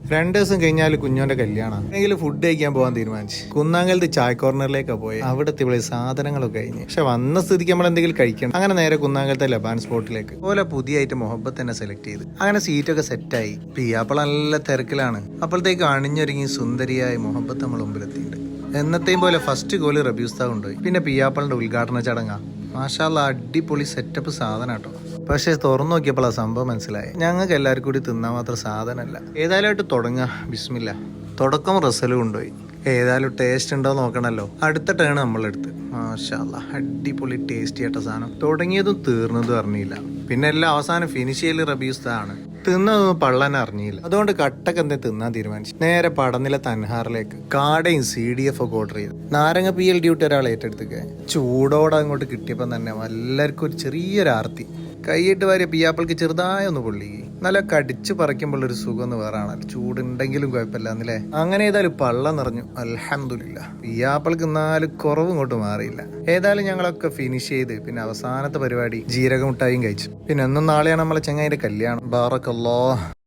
2 ദിവസം കഴിഞ്ഞാൽ കുഞ്ഞോന്റെ കല്യാണം. എങ്കിലും ഫുഡ് കഴിക്കാൻ പോകാൻ തീരുമാനിച്ചു. കുന്നാങ്കലത്ത് ചായ കോർണറിലേക്കാണ് പോയി. അവിടെ എത്തിയപ്പോൾ സാധനങ്ങളൊക്കെ കഴിഞ്ഞ്. പക്ഷെ വന്ന സ്ഥിതിക്ക് നമ്മൾ എന്തെങ്കിലും കഴിക്കണം. അങ്ങനെ നേരെ കുന്നാങ്കലത്തെ ലബാൻ സ്പോട്ടിലേക്ക് പോലെ പുതിയ ആയിട്ട് മുഹബത്ത് തന്നെ സെലക്ട് ചെയ്ത് അങ്ങനെ സീറ്റൊക്കെ സെറ്റായി. പിയാപ്പിള നല്ല തിരക്കിലാണ്. അപ്പോഴത്തേക്ക് അണിഞ്ഞൊരുങ്ങി സുന്ദരിയായി മുഹബത്ത് നമ്മൾ മുമ്പിലെത്തിയിട്ടുണ്ട്. എന്നത്തെയും പോലെ ഫസ്റ്റ് ഗോളി റബീസ്ത കൊണ്ടുപോയി. പിന്നെ പിയാപ്പിളിന്റെ ഉദ്ഘാടന ചടങ്ങാ. മാഷാല്ല, അടിപൊളി സെറ്റപ്പ് സാധനം കേട്ടോ. പക്ഷെ തുറന്നു നോക്കിയപ്പോൾ ആ സംഭവം മനസ്സിലായി. ഞങ്ങൾക്ക് എല്ലാവർക്കും കൂടി തിന്നാൻ മാത്രം സാധനമല്ല. ഏതായാലും തുടങ്ങാ. ബിസ്മില്ല. തുടക്കം റസലും കൊണ്ടുപോയി. ഏതായാലും ടേസ്റ്റ് ഉണ്ടോ നോക്കണല്ലോ. അടുത്ത ടേൺ നമ്മളെടുത്ത്. മാഷാല്ല, അടിപൊളി ടേസ്റ്റ് ചെയ്യട്ട സാധനം. തുടങ്ങിയതും തീർന്നതും അറിഞ്ഞില്ല. പിന്നെ എല്ലാം അവസാനം ഫിനിഷ് ചെയ്യൽ റബീസ്താണ്. തിന്നതൊന്നും പള്ളനെ അറിഞ്ഞില്ല. അതുകൊണ്ട് കട്ടക്ക് എന്തേ തിന്നാൻ തീരുമാനിച്ചു. നേരെ പടനില തൻഹാറിലേക്ക് കാടയും CDF ഒക്കെ ഓർഡർ ചെയ്തു. നാരങ്ങ PL ഡ്യൂട്ടി ഒരാൾ ഏറ്റെടുത്തേക്ക്. ചൂടോടെ അങ്ങോട്ട് കിട്ടിയപ്പം തന്നെ എല്ലാവർക്കും ഒരു ചെറിയൊരു ആർത്തി. കൈയിട്ട് വാരിയ പിയാപ്പിൾക്ക് ചെറുതായി ഒന്ന് പൊള്ളി. നല്ല കടിച്ചു പറിക്കുമ്പോൾ ഒരു സുഖം ഒന്ന് വേറെ ആണ്. ചൂടുണ്ടെങ്കിലും കുഴപ്പമില്ല എന്നല്ലേ. അങ്ങനെ ഏതായാലും പള്ള നിറഞ്ഞു. അൽഹംദുലില്ലാ. പിയാപ്പിൾക്ക് എന്നാലും കുറവ് ഇങ്ങോട്ട് മാറിയില്ല. ഏതായാലും ഞങ്ങളൊക്കെ ഫിനിഷ് ചെയ്ത് പിന്നെ അവസാനത്തെ പരിപാടി ജീരകമുട്ടായും കഴിച്ചു. പിന്നെ എന്നും നാളെയാണ് നമ്മളെ ചങ്ങായിന്റെ കല്യാണം. ബാറക്കല്ലാഹ്.